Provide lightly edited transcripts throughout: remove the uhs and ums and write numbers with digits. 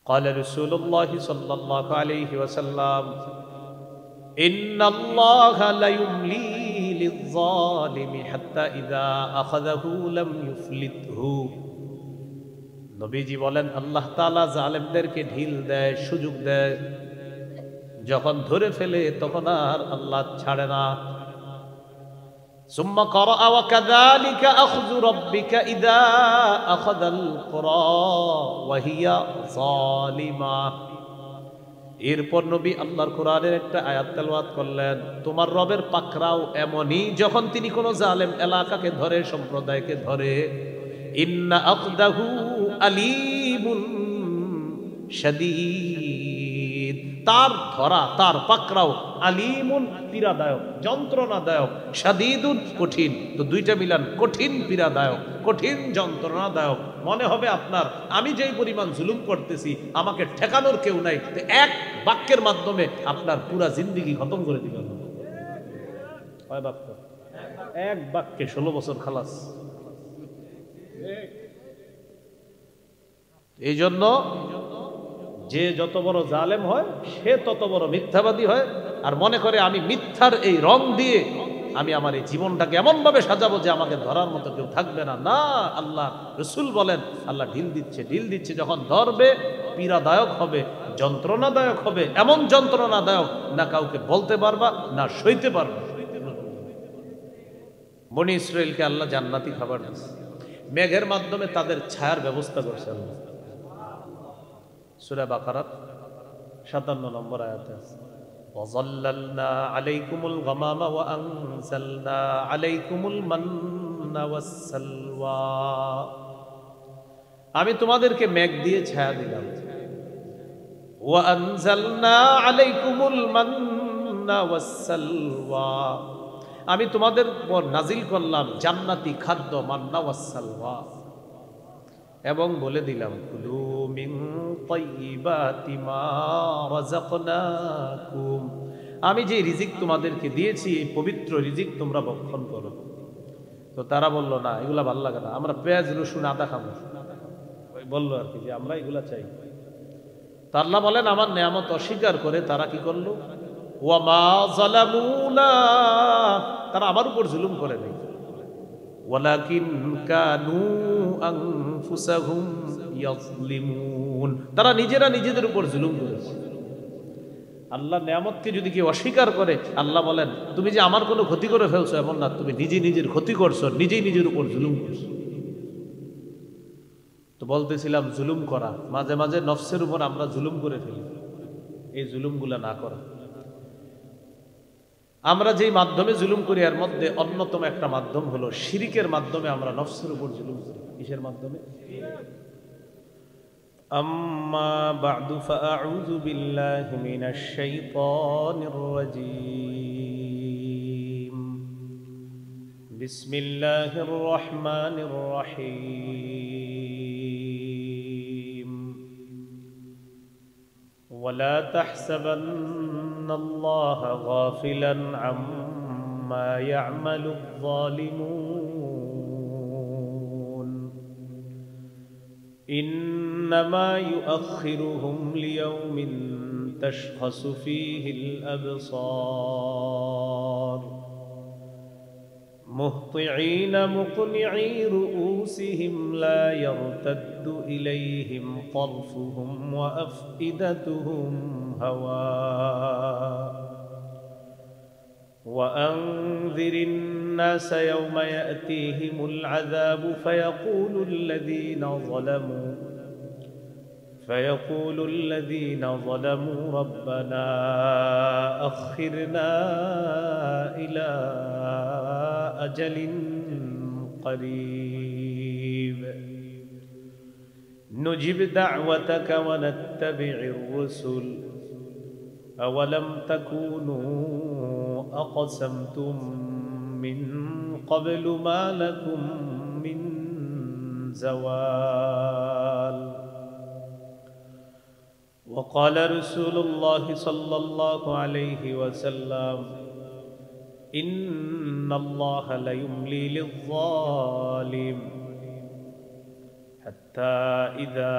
قال رسول الله صلى الله عليه وسلم إن الله ليملي للظالم حتى إذا أخذه لم يفلته নবীজি বলেন আল্লাহ তাআলা জালেমদেরকে ঢিল দেয়, সুযোগ দেয়, যখন ধরে ফেলে তখন আর আল্লাহ ছাড়ে না। ثم قرأ وكذلك أخذ ربك إذا أخذ القرى وهي ظالمة। এরপর নবী আল্লাহর কোরআনের একটা আয়াত তেলাওয়াত করলেন, তোমার রবের পাকড়াও এমনই যখন তিনি কোন জালেম এলাকাকে ধরে, সম্প্রদায়কে ধরে, ইন্না আখদাহু আলিমুন শাদীদ, তার ধরা, তার পাকড়াও আলিমুন পীড়াদায়ক, যন্ত্রণাদায়ক, শাদীদুন কঠিন। তো দুইটা মিলান, কঠিন পীড়াদায়ক, কঠিন যন্ত্রণাদায়ক। মনে হবে আপনার আমি যেই পরিমাণ জুলুম করতেছি আমাকে ঠেকানোর কেউ নাই, তো এক বাক্যের মাধ্যমে আপনার পুরা জিন্দেগি খতম করে দিবেন। কয় বাক্য? এক বাক্যে 16 বছর খালাস। এই জন্য যে যত বড় জালেম হয় সে তত বড় মিথ্যাবাদী হয়, আর মনে করে আমি মিথ্যার এই রং দিয়ে আমি আমার এই জীবনটাকে এমন ভাবে সাজাবো যে আমাকে ধরার মতো কেউ থাকবে না। না, আল্লাহ রসুল বলেন আল্লাহ ঢিল দিচ্ছে, ঢিল দিচ্ছে, যখন ধরবে পীড়াদায়ক হবে, যন্ত্রণাদায়ক হবে, এমন যন্ত্রণাদায়ক না কাউকে বলতে পারবা না সইতে পারবা। বনি ইসরাইলকে আল্লাহ জান্নাতি খাবার দিচ্ছে, মেঘের মাধ্যমে তাদের ছায়ার ব্যবস্থা করছে আল্লাহ। সূরা বাকারার 57 নম্বর আয়াতে আছে, ওয়াযাল্লালনা আলাইকুমুল গামামা ওয়া আনজালনা আলাইকুমুল মান্না ওয়াসসালওয়া। আমি তোমাদেরকে মেঘ দিয়ে ছায়া দিলাম, ওয়া আনজালনা আলাইকুমুল মান্না ওয়াসসালওয়া, আমি তোমাদের উপর নাজিল করলাম জান্নাতি খাদ্য মান্না ওয়াসসালওয়া, এবং বলে দিলাম কুলু মিন তাইয়্যিবাতি মা রাযাকনাকুম, আমি যে রিজিক তোমাদেরকে দিয়েছি এই পবিত্র রিজিক তোমরা ভক্ষণ করো। তো তারা বলল না, এগুলা ভালো লাগে না, আমরা পেঁয়াজ রসুন আদা খাবো। ওই বললো আর কি যে আমরা এগুলা চাই। তো আল্লাহ বলেন আমার নেয়ামত অস্বীকার করে তারা কি করলো, ওয়া মা যালামুনা, তারা আমার উপর জুলুম করে নাই, ওয়ালাকিন কানু আনফুসাহুম ইয়াজলিমুন, তারা নিজেরা নিজেদের উপর জুলুম করেছে। আল্লাহ নিয়ামতকে যদি কেউ অস্বীকার করে, আল্লাহ বলেন তুমি যে আমার কোনো ক্ষতি করে ফেলছো এমন না, তুমি নিজে নিজের ক্ষতি করছো, নিজেই নিজের উপর জুলুম করছো। তো বলতেছিলাম জুলুম করা, মাঝে মাঝে নফসের উপর আমরা জুলুম করে ফেলি, এই জুলুমগুলা না করা। আমরা যেই মাধ্যমে জুলুম করি এর মধ্যে অন্যতম একটা মাধ্যম হলো শিরিকের মাধ্যমে আমরা নফসের উপর জুলুম করি। কিসের মাধ্যমে? আম্মা বা'দু ফাআউযু বিল্লাহি মিনাশ শাইতানির রাজীম। বিসমিল্লাহির রহমানির রহিম। ওয়ালা তাহসাবান্নাল্লাহা গাফিলান আম্মা ইয়া'মালুয যালিমুন ইন্নামা ইউআখিরুহুম লিয়াওমিন তাশখাসু ফীহিল আবসার মুহতিঈন মুকনিঈ রুউসিহিম লা ইয়ারতাদ্দু ইলাইহিম তারফুহুম ওয়া আফইদাতুহুম হাওয়া وأنذر الناس يوم يأتيهم العذاب فيقول الذين ظلموا ربنا أخرنا إلى أجل قريب نجب دعوتك ونتبع الرسل أولم تكونوا أقسمتم من قبل ما لكم من زوال وقال رسول الله صلى الله عليه وسلم إن الله ليملي للظالم حتى حتى إذا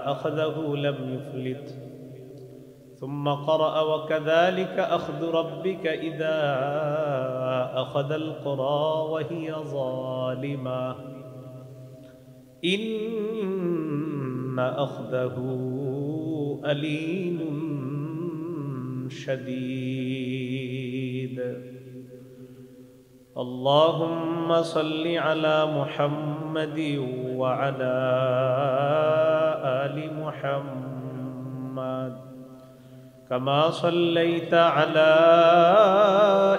أخذه لم يفلت ثم قرأ وكذلك أخذ ربك إذا أخذ القرى وهي ظالمة إن أخذه أليم شديد. اللهم صل على محمد وعلى آل محمد كما صليت على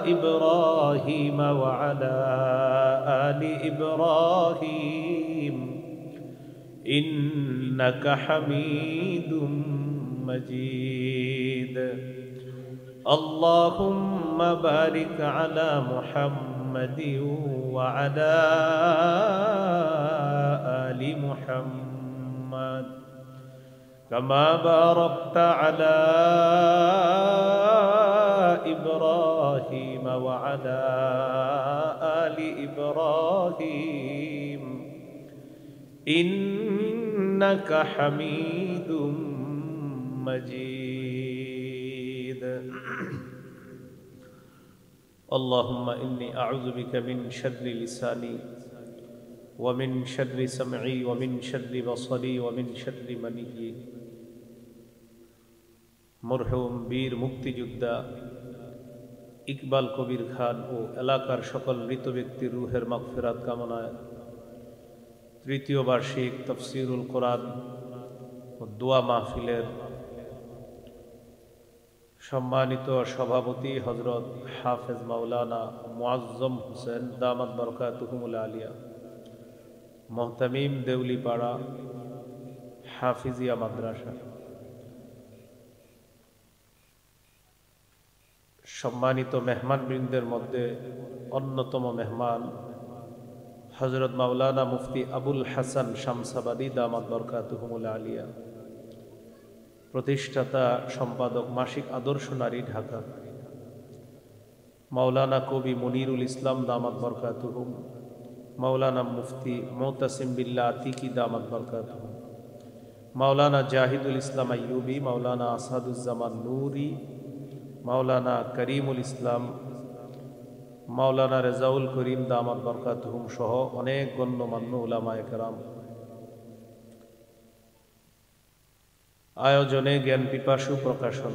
إبراهيم وعلى آل إبراهيم إنك حميد مجيد. اللهم بارك على محمد وعلى آل محمد كما باركت على إبراهيم وعلى آل إبراهيم إنك حميد مجيد. اللهم إني أعوذ بك من شر لساني ومن شر سمعي ومن شر بصري ومن شر مني. মরহুম বীর মুক্তিযোদ্ধা ইকবাল কবির খান ও এলাকার সকল মৃত ব্যক্তির রূহের মাগফিরাত কামনায় তৃতীয় বার্ষিক তাফসীরুল কোরআন ও দোয়া মাহফিলের সম্মানিত সভাপতি হযরত হাফেজ মাওলানা মুআজ্জম হোসেন দামাত বরকাতুহুমুল আলিয়া মুহতামিম দেউলিপাড়া হাফিজিয়া মাদ্রাসা, সম্মানিত মেহমানবৃন্দের মধ্যে অন্যতম মেহমান হযরত মাওলানা মুফতি আবুল হাসান শামসাবাদী দামাত বরকাতুহুমুল আলিয়া, প্রতিষ্ঠাতা সম্পাদক মাসিক আদর্শ নারী ঢাকা, মাওলানা কবি মনিরুল ইসলাম দামাত বরকাতুহুম, মাওলানা মুফতি মুতাসিম বিল্লাহ আতিকি দামাত বরকাতুহুম, মাওলানা জাহিদুল ইসলাম আইয়ুবী, মাওলানা আসাদুজ্জামান নূরি, মাওলানা করিমুল ইসলাম, মাওলানা রেজাউল করিম দামাত বরকাতুহুম সহ অনেক গণ্যমান্য উলামায়ে কেরাম, আয়োজনে জ্ঞান পিপাসু প্রকাশন,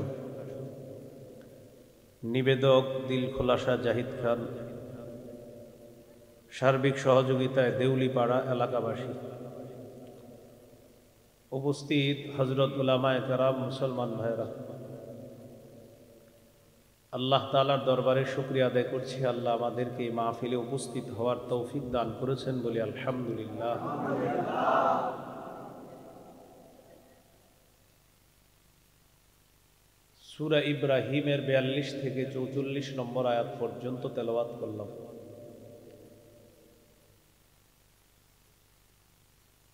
নিবেদক দিল খোলাসা জাহিদ খান, সার্বিক সহযোগিতায় দেউলিপাড়া এলাকাবাসী, উপস্থিত হযরত উলামায়ে কেরাম, মুসলমান ভাইরা, আল্লাহ তাআলার দরবারে শুকরিয়া আদায় করছি। আল্লাহ আমাদেরকে এই মাহফিলে উপস্থিত হওয়ার তৌফিক দান করেছেন বলি আলহামদুলিল্লাহ। সূরা ইব্রাহিমের ৪২ থেকে ৪৪ নম্বর আয়াত পর্যন্ত তেলাওয়াত করলাম।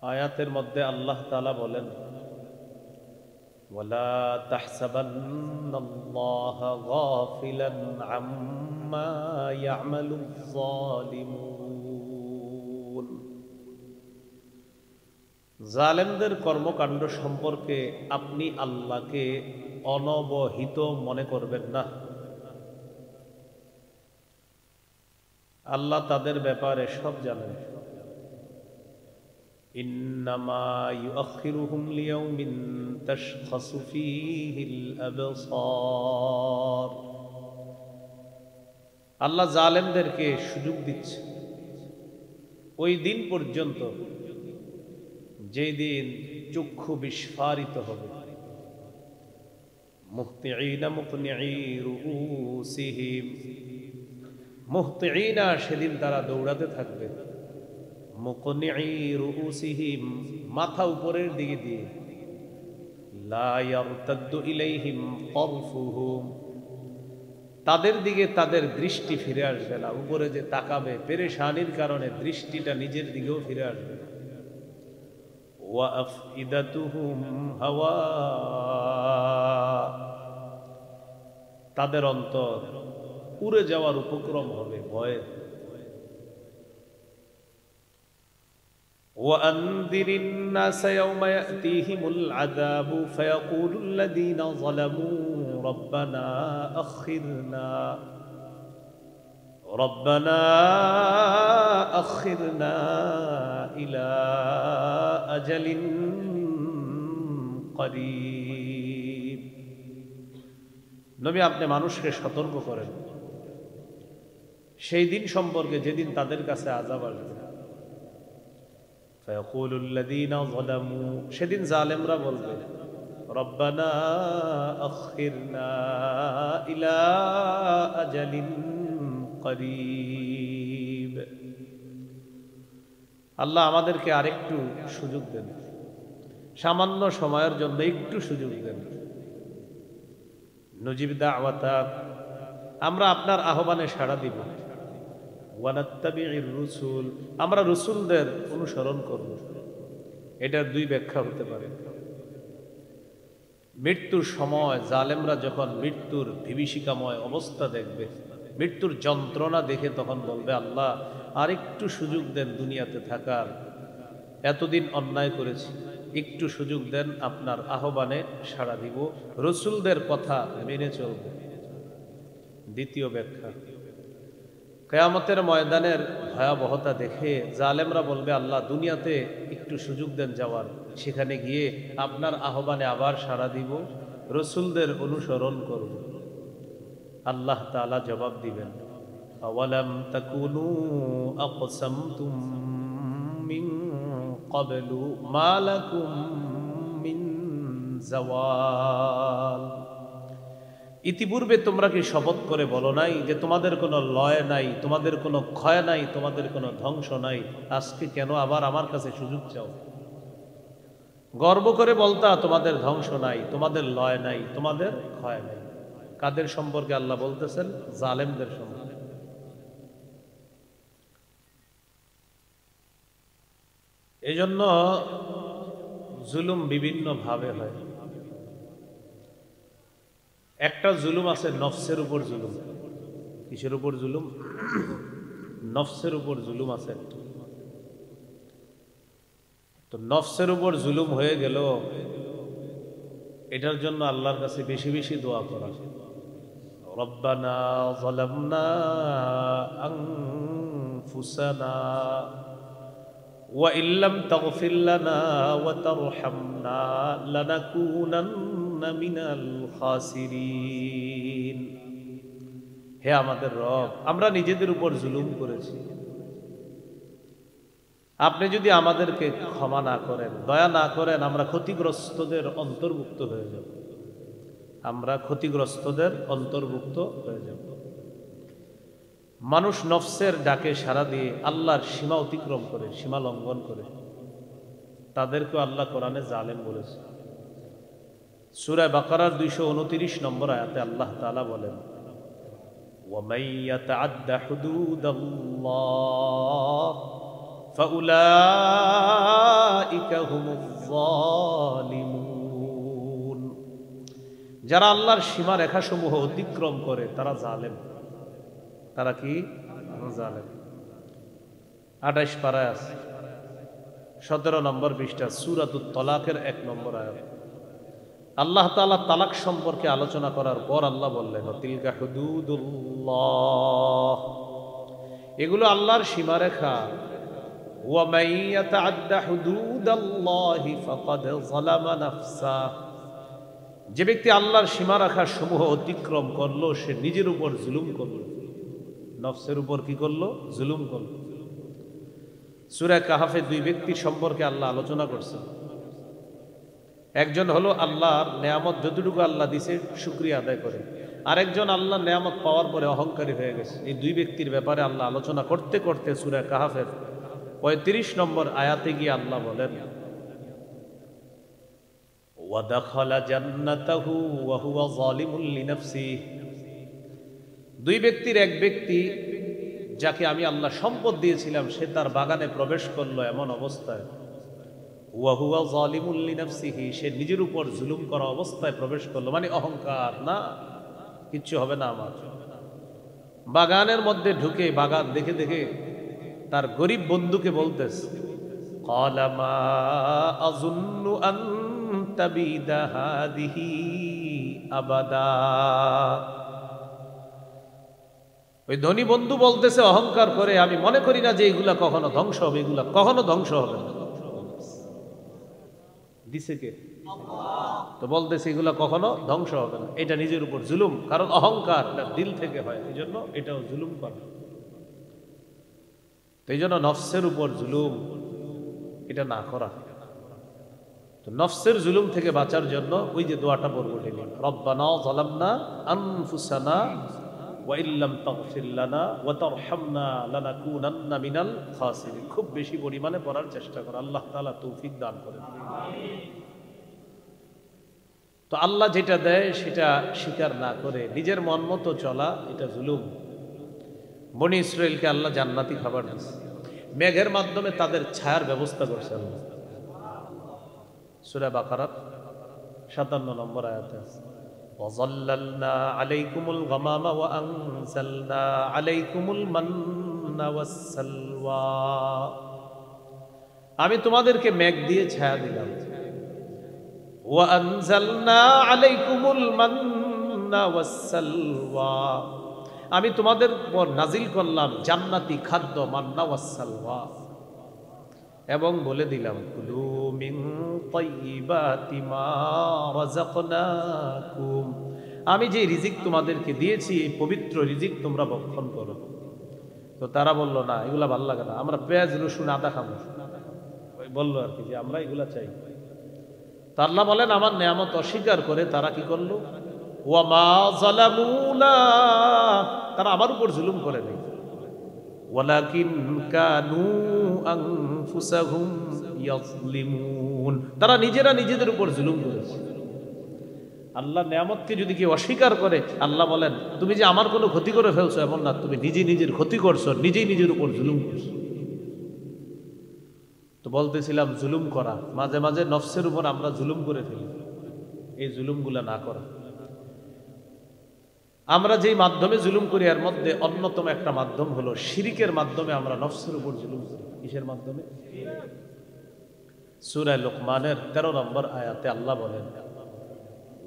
আয়াতের মধ্যে আল্লাহ তাআলা বলেন, ওয়ালা তাহসাবান্নাল্লাহা গাফিলান আম্মা ইয়ামালুয যালিমুন। জালেমদের কর্মকাণ্ড সম্পর্কে আপনি আল্লাহকে অনবহিত মনে করবেন না। আল্লাহ তাদের ব্যাপারে সব জানেন। ইন্নামা ইউআখিরুহুম লিয়াউমিন তাশখাসু ফীহিল আবসার। আল্লাহ জালেমদেরকে সুযোগ দিচ্ছে ওই দিন পর্যন্ত যেই দিন চক্ষু বিস্ফারিত হবে। মুহতিঈনা মুকনিঈ রুউসিহিম, মুহতিঈনা সেদিন তারা দৌড়াতে থাকবে, মুকনিঈ রুউসিহিম মাথা উপরের দিকে দিয়ে, লা ইয়ারতাদ্দু ইলাইহিম তারফুহুম তাদের দিকে তাদের দৃষ্টি ফিরে আসবে না। উপরে যে তাকাবে পেরেশানির কারণে দৃষ্টিটা নিজের দিকেও ফিরে আসবে। ওয়া আফইদাতুহুম হাওয়া তাদের অন্তর উড়ে যাওয়ার উপক্রম হবে ভয়ে। وأنذر الناس يوم يأتيهم العذاب فيقول الذين ظلموا ربنا أخرنا إلى أجل قريب নবী আপনি মানুষকে সতর্ক করেন সেই দিন সম্পর্কে যেদিন তাদের কাছে আযাব আসবে ফায়াকুলুল লাযীনা যালামু সেদিন জালেমরা বলবে রব্বানা আখিরনা ইলা আজালিন করিব আল্লাহ আমাদেরকে আরেকটু সুযোগ দেন সামান্য সময়ের জন্য একটু সুযোগ দেন নজিব দাওয়াতাক আমরা আপনার আহ্বানে সাড়া দিব ওয়ানাত্তাবিউর রুসুল আমরা রসুলদের অনুসরণ করব এটার দুই ব্যাখ্যা হতে পারে মৃত্যুর সময় জালেমরা যখন মৃত্যুর বিভীষিকাময় অবস্থা দেখবে মৃত্যুর যন্ত্রণা দেখে তখন বলবে আল্লাহ আরেকটু সুযোগ দেন দুনিয়াতে থাকার এতদিন অন্যায় করেছি একটু সুযোগ দেন আপনার আহ্বানে সাড়া দিব রসুলদের কথা মেনে চলব দ্বিতীয় ব্যাখ্যা কিয়ামতের ময়দানের ভয়াবহতা দেখে জালেমরা বলবে আল্লাহ দুনিয়াতে একটু সুযোগ দেন যাওয়ার সেখানে গিয়ে আপনার আহ্বানে আবার সাড়া দিব রসুলদের অনুসরণ করব আল্লাহ তাআলা জবাব দিবেন আওয়ালাম তাকুনু আকসামতুম মিন ক্বাবলু মা লাকুম মিন যাওয়াল ইতিপূর্বে তোমরা কি শপথ করে বলো নাই যে তোমাদের কোনো লয় নাই তোমাদের কোনো ক্ষয় নাই তোমাদের কোনো ধ্বংস নাই আজকে কেন আবার আমার কাছে সুযোগ চাও গর্ব করে বলতা তোমাদের ধ্বংস নাই তোমাদের লয় নাই তোমাদের ক্ষয় নাই কাদের সম্পর্কে আল্লাহ বলতেছেন জালেমদের সম্পর্কে এজন্য জুলুম বিভিন্ন ভাবে হয় একটা জুলুম আছে নফসের উপর জুলুম কিসের উপর জুলুম নফসের উপর জুলুম আছে তো নফসের উপর জুলুম হয়ে গেল এটার জন্য আল্লাহর কাছে বেশি বেশি দোয়া করা রব্বানা যালামনা আনফুসানা ওয়া ইল্লাম তাগফির লানা ওয়া তারহামনা লানাকুনান্না মিনাল খাসিরিন হে আমাদের রব আমরা নিজেদের উপর জুলুম করেছি আপনি যদি আমাদেরকে ক্ষমা না করেন দয়া না করেন আমরা ক্ষতিগ্রস্তদের অন্তর্ভুক্ত হয়ে যাব আমরা ক্ষতিগ্রস্তদের অন্তর্ভুক্ত হয়ে যাব মানুষ নফসের ডাকে সাড়া দিয়ে আল্লাহর সীমা অতিক্রম করে সীমা লঙ্ঘন করে তাদেরকে আল্লাহ কোরআনে জালেম বলেছে সূরা বাকারার 229 নম্বর আয়াতে আল্লাহ তাআলা বলেন ওয়ামান ইয়াতাআদ্দা হুদুদাল্লাহ ফাউলাইকা হুমুয যালিমুন যারা আল্লাহর সীমা রেখাসমূহ অতিক্রম করে তারা জালেম তারা কি জালেম 28 পারায় আছে 17 নম্বর পৃষ্ঠা সূরাতুত তালাকের 1 নম্বর আয়াত আল্লাহ তাআলা তালাক সম্পর্কে আলোচনা করার পর আল্লাহ বললেন তিলকা হুদুদুল্লাহ এগুলো আল্লাহর সীমারেখা ওয়া মান ইয়াতাআদ্দা হুদুদাল্লাহি ফাকাদ যালামা নাফসা যে ব্যক্তি আল্লাহর সীমারেখা সমূহ অতিক্রম করলো সে নিজের উপর জুলুম করলো নফসের উপর কি করলো জুলুম করলো সূরা কাহাফে দুই ব্যক্তির সম্পর্কে আল্লাহ আলোচনা করছেন একজন হলো আল্লাহর নেয়ামত যতটুকু আল্লাহ দিছে শুকরিয়া আদায় করে আরেকজন আল্লাহর নেয়ামত পাওয়ার পরে অহংকারী হয়ে গেছে এই দুই ব্যক্তির ব্যাপারে আল্লাহ আলোচনা করতে করতে সূরা কাহাফের 35 নম্বর আয়াতে গিয়ে আল্লাহ বলেন ওয়া দাখালা জান্নাতাহু ওয়া হুয়া যালিমুন লিনাফসিহি দুই ব্যক্তির এক ব্যক্তি যাকে আমি আল্লাহ সম্পদ দিয়েছিলাম সে তার বাগানে প্রবেশ করলো এমন অবস্থায় ওয়া হুয়া যালিমুন লিনাফসিহি সে নিজের উপর জুলুম করা অবস্থায় প্রবেশ করলো মানে অহংকার না কিচ্ছু হবে না আমার বাগানের মধ্যে ঢুকে বাগান দেখে দেখে তার গরিব বন্ধুকে বলতেছে قال ما أظن أن تبيد هذه أبدا। ওই ধনী বন্ধু বলতেছে অহংকার করে, আমি মনে করি না যে এগুলা কখনো ধ্বংস হবে, এগুলা কখনো ধ্বংস হবে না। দিছে কে? তো বলতেছে এগুলা কখনো ধ্বংস হবে না। এটা নিজের উপর জুলুম, কারণ অহংকার দিল থেকে হয়, এই জন্য এটাও জুলুম করে। তো এই জন্য নফসের উপর জুলুম এটা না করা। তো নফসের জুলুম থেকে বাঁচার জন্য ওই যে দোয়াটা পড়বো ডেলি, রব্বানা যালামনা আনফুসানা ওয়া ইল্লাম তাগফির লানা ওয়া তারহামনা লানাকুনান্না মিনাল খাসিরিন। খুব বেশি পরিমাণে পড়ার চেষ্টা করা, আল্লাহ তাআলা তৌফিক দান করেন। তো আল্লাহ যেটা দেয় সেটা স্বীকার না করে নিজের মন মতো চলা, এটা জুলুম। বনি ইসরাইলকে আল্লাহ জান্নাতি খাবার দিয়েছে, মেঘের মাধ্যমে তাদের ছায়ার ব্যবস্থা করছে আল্লাহ। সূরা বাকারার 57 নম্বর আয়াতে আছে, ওয়াযাল্লালনা আলাইকুমুল গামামা ওয়া আনজালনা আলাইকুমুল মান্না ওয়াসসালওয়া। আমি তোমাদেরকে মেঘ দিয়ে ছায়া দিলাম, ওয়া আনজালনা আলাইকুমুল মান্না ওয়াসসালওয়া, আমি তোমাদের উপর নাজিল করলাম জান্নাতি খাদ্য মান্না ওয়াসসালওয়া, এবং বলে দিলাম কুলু মিন তাইয়্যিবাতি মা রাযাকনাকুম, আমি যে রিজিক তোমাদেরকে দিয়েছি এই পবিত্র রিজিক তোমরা ভক্ষণ করো। তো তারা বলল না এগুলা ভালো লাগে না, আমরা পেঁয়াজ রসুন আদা খাবো। ওই বললো আর কি যে আমরা এগুলা চাই। তো আল্লাহ বলেন আমার নেয়ামত অস্বীকার করে তারা কি করলো, ওয়া মা যালামুনা, তারা আমার উপর জুলুম করে নাই, ওয়ালাকিন কানু আনফুসাহুম ইয়াজলিমুন, তারা নিজেরা নিজেদের উপর জুলুম করেছে। আল্লাহ নেয়ামতকে যদি কেউ অস্বীকার করে, আল্লাহ বলেন তুমি যে আমার কোনো ক্ষতি করে ফেলছো এমন না, তুমি নিজে নিজের ক্ষতি করছো, নিজেই নিজের উপর জুলুম করছো। তো বলতেছিলাম জুলুম করা, মাঝে মাঝে নফসের উপর আমরা জুলুম করে ফেলি, এই জুলুমগুলা না করা। আমরা যেই মাধ্যমে জুলুম করি এর মধ্যে অন্যতম একটা মাধ্যম হলো শিরিকের মাধ্যমে আমরা নফসের উপর জুলুম করি। কিসের মাধ্যমে? সূরা লুকমানের 13 নম্বর আয়াতে আল্লাহ বলেন,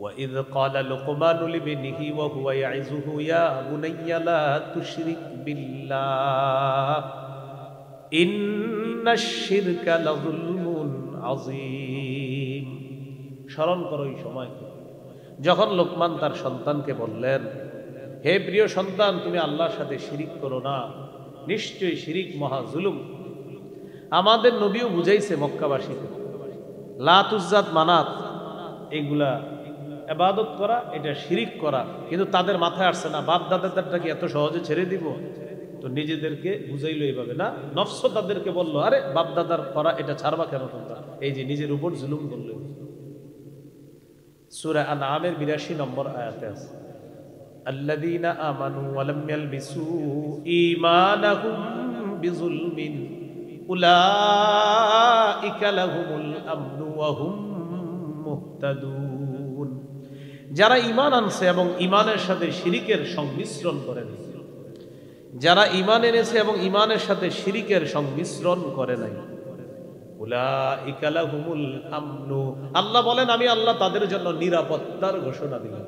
وَإِذْ قَالَ لُقْمَانُ لِابْنِهِ وَهُوَ يَعِظُهُ يَا بُنَيَّ لَا تُشْرِكْ بِاللَّهِ إِنَّ الشِّرْكَ لَظُلْمٌ عَظِيمٌ। স্মরণ করো এই সময়কে যখন লোকমান তার সন্তানকে বললেন, হে প্রিয় সন্তান, তুমি আল্লাহর সাথে শিরিক করো না, নিশ্চয়ই শিরিক মহা জুলুম। আমাদের নবীও বুঝাইছে মক্কাবাসীকে, লাত উজ্জাত মানাত এগুলা ইবাদত করা এটা শিরিক করা, কিন্তু তাদের মাথায় আসছে না বাপ দাদাদেরটাকে এত সহজে ছেড়ে দিব। তো নিজেদেরকে বুঝাইলো এইভাবে না, নফস তাদেরকে বললো আরে বাপ দাদার করা এটা ছাড়বা কেন তোমরা, এই যে নিজের উপর জুলুম করলো। সূরা আনআমের 82 নম্বর আয়াতে আছে, আল্লাযীনা আমানু ওয়া লাম ইয়ালবিসু ঈমানাহুম বিযুলমিন উলাইকা লাহুমুল আমনু ওয়া হুম মুহতাদুন। যারা ঈমান আনছে এবং ঈমানের সাথে শিরিকের সংমিশ্রণ করে নাই, যারা ঈমান এনেছে এবং ঈমানের সাথে শিরিকের সংমিশ্রণ করে নাই, উলাইকা লাহুমুল আমনু, আল্লাহ বলেন আমি আল্লাহ তাদের জন্য নিরাপত্তার ঘোষণা দিলাম।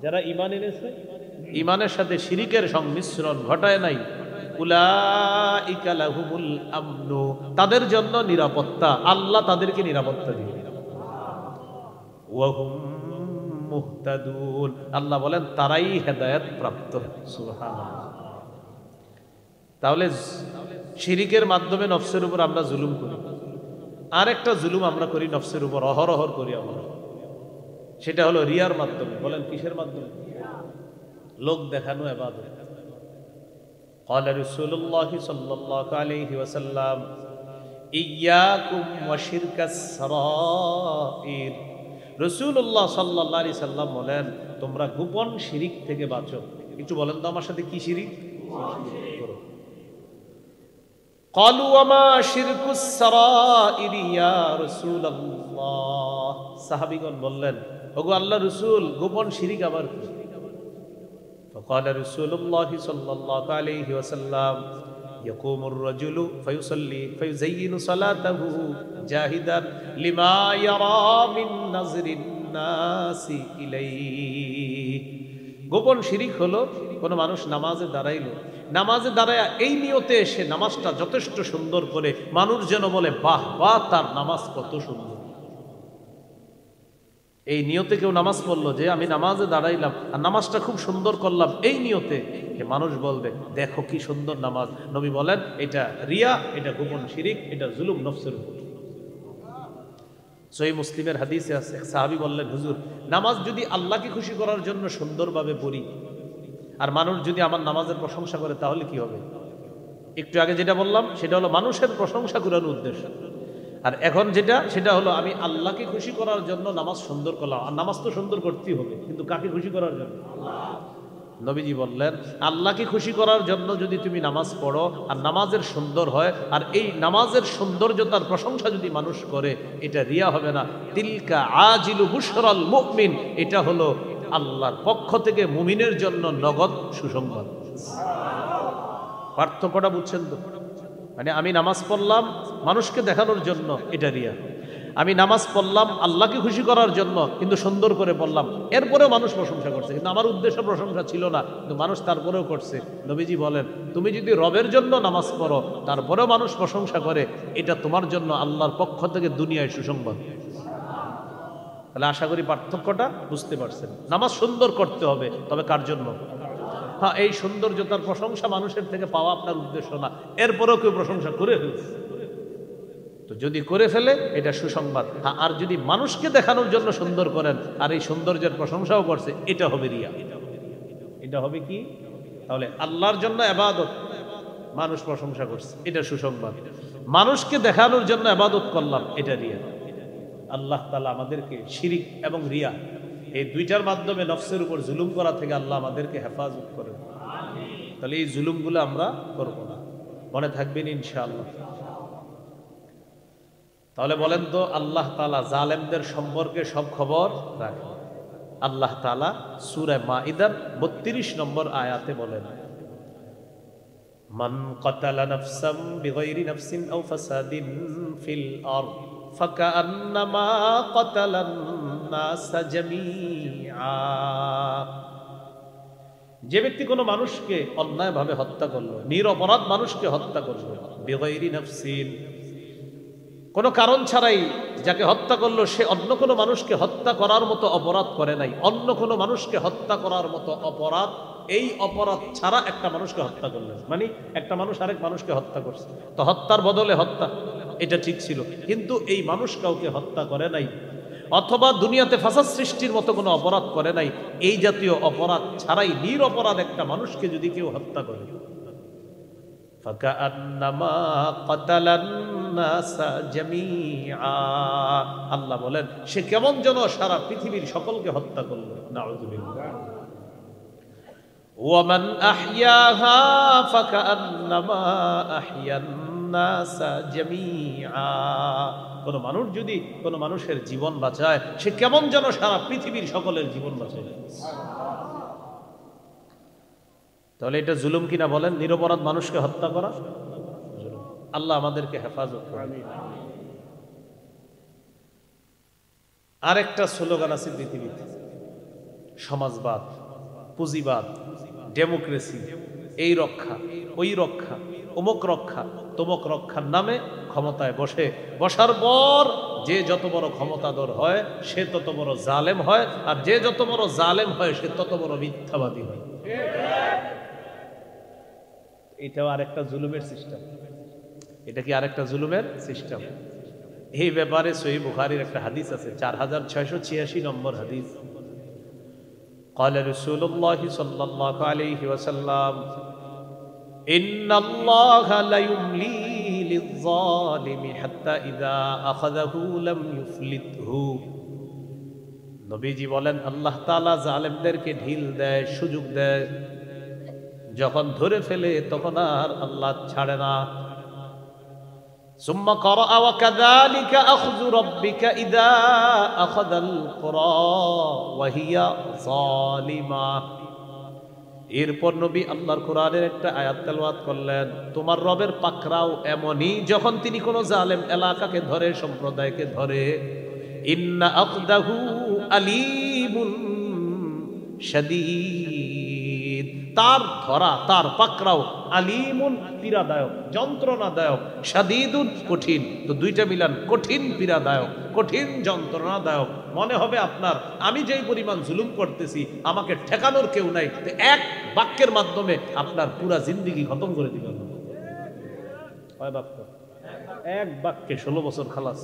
যারা ঈমান এনেছে, ঈমানের সাথে শিরিকের সংমিশ্রণ ঘটায় নাই, উলাইকা লাহুমুল আমনু, তাদের জন্য নিরাপত্তা, আল্লাহ তাদেরকে নিরাপত্তা দিবেন। ওয়া হুম মুহতাদুন, আল্লাহ বলেন তারাই হেদায়েত প্রাপ্ত। সুবহানাল্লাহ। তাহলে শিরিকের মাধ্যমে নফসের উপর আমরা জুলুম করি, আর একটা জুলুম আমরা করি নফসের উপর, অহরহর করি আমরা, সেটা হলো রিয়ার মাধ্যমে। বলেন কিসের মাধ্যমে? লোক দেখানো ইবাদত। قال رسول الله صلى الله عليه وسلم إياكم وشرك السرائر। রাসূলুল্লাহ সাল্লাল্লাহু আলাইহি সাল্লাম বলেন তোমরা গোপন শিরিক থেকে বাঁচো। একটু বলেন তো আমার সাথে কি শিরিক করো? قالوا وما شرك السرائر يا رسول الله। সাহাবীগণ বললেন ওগো আল্লাহর রাসূল গোপন শিরিক আবার কি? فقال رسول الله صلى الله عليه وسلم ইয়াকুমুর রাজুলু ফায়ুসাল্লি ফায়ুযায়্যিনু সালাতাহু জাহিদান লিমা ইয়ারা মিন নাজরিন নাসি ইলাইহি। গোপন শিরিক হলো কোনো মানুষ নামাজে দাঁড়াইলো, নামাজে দাঁড়ায় এই নিয়তে সে নামাজটা যথেষ্ট সুন্দর করে মানুষ যেন বলে বাহ বাহ তার নামাজ কত সুন্দর। এই নিয়তে কেউ নামাজ পড়লো যে আমি নামাজে দাঁড়াইলাম আর নামাজটা খুব সুন্দর করলাম, এই নিয়তে যে মানুষ বলবে দেখো কি সুন্দর নামাজ। নবী বলেন এটা রিয়া, এটা গোপন শিরিক, এটা জুলুম নফসের উপর। সহিহ মুসলিমের হাদিসে আছে, এক সাহাবী বললেন হুজুর নামাজ যদি আল্লাহকে খুশি করার জন্য সুন্দরভাবে পড়ি আর মানুষ যদি আমার নামাজের প্রশংসা করে তাহলে কি হবে? একটু আগে যেটা বললাম সেটা হলো মানুষের প্রশংসা করার উদ্দেশ্য, আর এখন যেটা সেটা হলো আমি আল্লাহকে খুশি করার জন্য নামাজ সুন্দর করলাম। আর নামাজ তো সুন্দর করতেই হবে, কিন্তু কাকে খুশি করার জন্য? নবীজি বললেন আল্লাহকে খুশি করার জন্য যদি তুমি নামাজ পড়ো আর নামাজের সুন্দর হয় আর এই নামাজের সৌন্দর্যতার প্রশংসা যদি মানুষ করে, এটা রিয়া হবে না। তিলকা আজিলু বুশরাল মুমিন, এটা হলো আল্লাহর পক্ষ থেকে মুমিনের জন্য নগদ সুসংবাদ। পার্থক্যটা বুঝছেন তো? মানে আমি নামাজ পড়লাম মানুষকে দেখানোর জন্য, এটা রিয়া। আমি নামাজ পড়লাম আল্লাহকে খুশি করার জন্য, কিন্তু সুন্দর করে পড়লাম, এরপরেও মানুষ প্রশংসা করছে, কিন্তু আমার উদ্দেশ্য প্রশংসা ছিল না, কিন্তু মানুষ তারপরেও করছে। নবীজি বলেন তুমি যদি রবের জন্য নামাজ পড়ো তারপরেও মানুষ প্রশংসা করে, এটা তোমার জন্য আল্লাহর পক্ষ থেকে দুনিয়ায় সুসংবাদ। তাহলে আশা করি পার্থক্যটা বুঝতে পারছেন। নামাজ সুন্দর করতে হবে, তবে কার জন্য? হ্যাঁ, এই সৌন্দর্যতার প্রশংসা মানুষের থেকে পাওয়া আপনার উদ্দেশ্য না, এরপরেও কেউ প্রশংসা করে ফেলছে, তো যদি করে ফেলে এটা সুসংবাদ। হ্যাঁ, আর যদি মানুষকে দেখানোর জন্য সুন্দর করেন আর এই সৌন্দর্যের প্রশংসাও করছে, এটা হবে রিয়া। এটা হবে কি? তাহলে আল্লাহর জন্য ইবাদত, মানুষ প্রশংসা করছে, এটা সুসংবাদ। মানুষকে দেখানোর জন্য ইবাদত করলাম, এটা রিয়া। আল্লাহ তাআলা আমাদেরকে শিরিক এবং রিয়া এই দুইটার মাধ্যমে নফসের উপর জুলুম করা থেকে আল্লাহ আমাদেরকে হেফাজত করেন। তাহলে এই জুলুমগুলো আমরা করব না, মনে থাকবেন ইনশাআল্লাহ। তাহলে বলেন তো আল্লাহ তাআলা জালেমদের সম্পর্কে সব খবর রাখেন। আল্লাহ তাআলা সূরা মাইদার ৩২ নম্বর আয়াতে বলেন মান কাতালা নাফসাম বিগাইরি নাফসিন আও ফাসাদিন ফিল আরদ ফাকান্নামা কাতালান নাস জামিআ। যে ব্যক্তি কোনো মানুষকে অন্যায়ভাবে হত্যা করলো, নিরপরাধ মানুষকে হত্যা করলো, বিগাইরি নাফসিন কোনো কারণ ছাড়াই যাকে হত্যা করলো সে অন্য কোনো মানুষকে হত্যা করার মতো অপরাধ করে নাই, অন্য কোনো মানুষকে হত্যা করার মতো অপরাধ এই অপরাধ ছাড়া একটা মানুষকে হত্যা করলেন, মানে একটা মানুষ আরেক মানুষকে হত্যা করছে, তো হত্যার বদলে হত্যা, এটা ঠিক ছিল, কিন্তু এই মানুষ কাউকে হত্যা করে নাই অথবা দুনিয়াতে ফাসাদ সৃষ্টির মতো কোনো অপরাধ করে নাই, এই জাতীয় অপরাধ ছাড়াই নিরপরাধ একটা মানুষকে যদি কেউ হত্যা করে, ফাকান্নামা কাতালান নাসা জামিআ, আল্লাহ বলেন সে কেমন যেন সারা পৃথিবীর সকলকে হত্যা করলো। নাউযুবিল্লাহ। ওয়ামান আহইয়াহা ফাকান্নামা আহইয়ান নাসা জামিআ, কোন মানুষ যদি কোন মানুষের জীবন বাঁচায় সে কেমন যেন সারা পৃথিবীর সকলের জীবন বাঁচায়। তাহলে এটা জুলুম কিনা বলেন? নিরপরাধ মানুষকে হত্যা করা জুলুম। আল্লাহ আমাদেরকে হেফাজত করুন। আরেকটা স্লোগান আছে পৃথিবীতে, সমাজবাদ, পুঁজিবাদ, ডেমোক্রেসি, এই রক্ষা ওই রক্ষা, অমুক রক্ষা তমুক রক্ষার নামে ক্ষমতায় বসার পর যে যত বড় ক্ষমতাধর হয় সে তত বড় জালেম হয়, আর যে যত বড় জালেম হয় সে তত বড় মিথ্যাবাদী হয়। এটাও আরেকটা জুলুমের সিস্টেম। এটা কি আরেকটা জুলুমের সিস্টেম? এই ব্যাপারে সহিহ বুখারীর একটা হাদিস আছে, 4686 নম্বর হাদিস। قال رسول الله صلى الله عليه وسلم إن الله لا يملي للظالم حتى إذا أخذه لم يفلته। নবীজি বলেন আল্লাহ তাআলা জালেমদেরকে ঢিল দেয়, সুযোগ দেয়, যখন ধরে ফেলে তখন আর আল্লাহ ছাড়ে না। ثم قرأ وكذلك أخذ ربك إذا أخذ القرى وهي ظالمة। এরপর নবী আল্লাহর কোরআনের একটা আয়াত তেলাওয়াত করলেন, তোমার রবের পাকড়াও এমনই যখন তিনি কোনো জালেম এলাকাকে ধরে, সম্প্রদায়কে ধরে, ইন্না আখদাহু আলিমুন শাদীদ, তার ধরা, তার পাকড়াও আলিমুন পীড়াদায়ক, যন্ত্রণাদায়ক, শাদীদুন কঠিন। তো দুইটা মিলান, কঠিন পীড়াদায়ক, কঠিন যন্ত্রণাদায়ক। মনে হবে আপনার আমি যেই পরিমাণ জুলুম করতেছি আমাকে ঠেকানোর কেউ নাই, তো এক বাক্যের মাধ্যমে আপনার পুরা জিন্দেগি খতম করে দিবেন। কয় বাক্য? এক বাক্যে 16 বছর খালাস।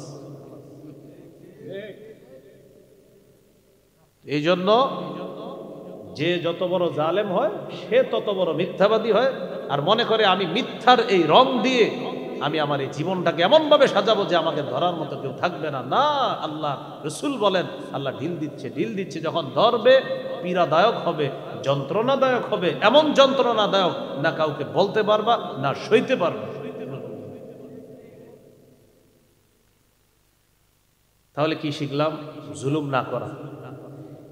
এই জন্য যে যত বড় জালেম হয় সে তত বড় মিথ্যাবাদী হয়, আর মনে করে আমি মিথ্যার এই রং দিয়ে আমি আমার এই জীবনটাকে এমন ভাবে সাজাবো যে আমাকে ধরার মতো কেউ থাকবে না। না, আল্লাহ রসুল বলেন আল্লাহ ঢিল দিচ্ছে, ঢিল দিচ্ছে, যখন ধরবে পীড়াদায়ক হবে, যন্ত্রণাদায়ক হবে, এমন যন্ত্রণাদায়ক না কাউকে বলতে পারবা না সইতে পারবা। তাহলে কি শিখলাম? জুলুম না করা।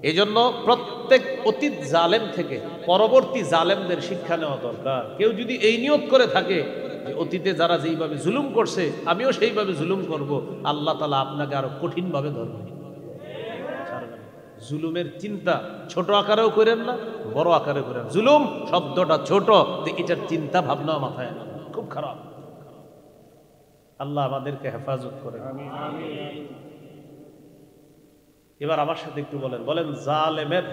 এই জন্য প্রত্যেক অতীত জালেম থেকে পরবর্তী জালেমদের শিক্ষা নেওয়া দরকার। কেউ যদি এই নিয়ত করে থাকে যে অতীতে যারা যেইভাবে জুলুম করছে আমিও সেইভাবে জুলুম করব, আল্লাহ তাআলা আপনাকে আরো কঠিন ভাবে ধরবে। জুলুমের চিন্তা ছোট আকারেও করেন না, বড় আকারে করেন। জুলুম শব্দটা ছোট, এটার চিন্তা ভাবনা মাথায় না, খুব খারাপ। আল্লাহ আমাদেরকে হেফাজত করেন। এবার আমার সাথে একটু বলেন, বলেন জালেমের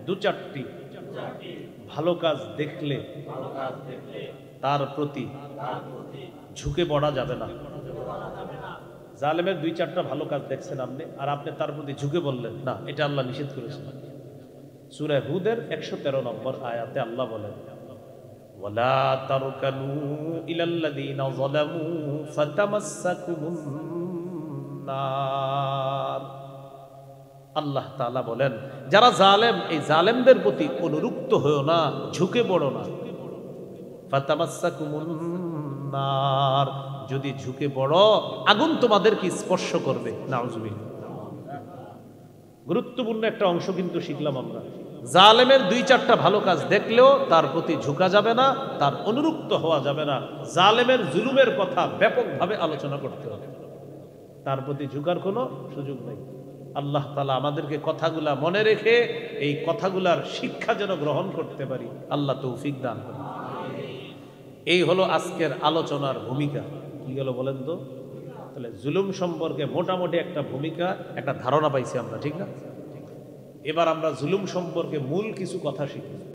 দু চারটি ভালো কাজ দেখলে তার প্রতি ঝুঁকে পড়া যাবে না। জালেমের 2-4টা ভালো কাজ দেখছেন আপনি, আর আপনি তার প্রতি ঝুঁকে বললেন না, এটা আল্লাহ নিষেধ করেছেন। সূরা হুদের 113 নম্বর আয়াতে আল্লাহ বলেন, ওয়ালা তারকানু ইলাল্লাযীনা যালামু ফাতামাসসাকুমুন নার। আল্লাহ তাআলা বলেন যারা জালেম, এই জালেমদের প্রতি অনুরক্ত হয়ো না, ঝুঁকে পড়ো না। ফাতামাসসাকুমুন নার, যদি ঝুঁকে পড়ো আগুন তোমাদেরকে স্পর্শ করবে। নাউজুবিল্লাহ। গুরুত্বপূর্ণ একটা অংশ কিন্তু শিখলাম আমরা। জালেমের 2-4টা ভালো কাজ দেখলেও তার প্রতি ঝুঁকা যাবে না, তার অনুরক্ত হওয়া যাবে না। জালেমের জুলুমের কথা ব্যাপকভাবে আলোচনা করতে হবে, তার প্রতি ঝুঁকার কোনো সুযোগ নেই। আল্লাহ তাআলা আমাদেরকে কথাগুলা মনে রেখে এই কথাগুলার শিক্ষা যেন গ্রহণ করতে পারি, আল্লাহ তৌফিক দান করুন। এই হলো আজকের আলোচনার ভূমিকা। কি গেল বলেন তো? তাহলে জুলুম সম্পর্কে মোটামুটি একটা ভূমিকা, একটা ধারণা পাইছি আমরা, ঠিক না? এবার আমরা জুলুম সম্পর্কে মূল কিছু কথা শিখি।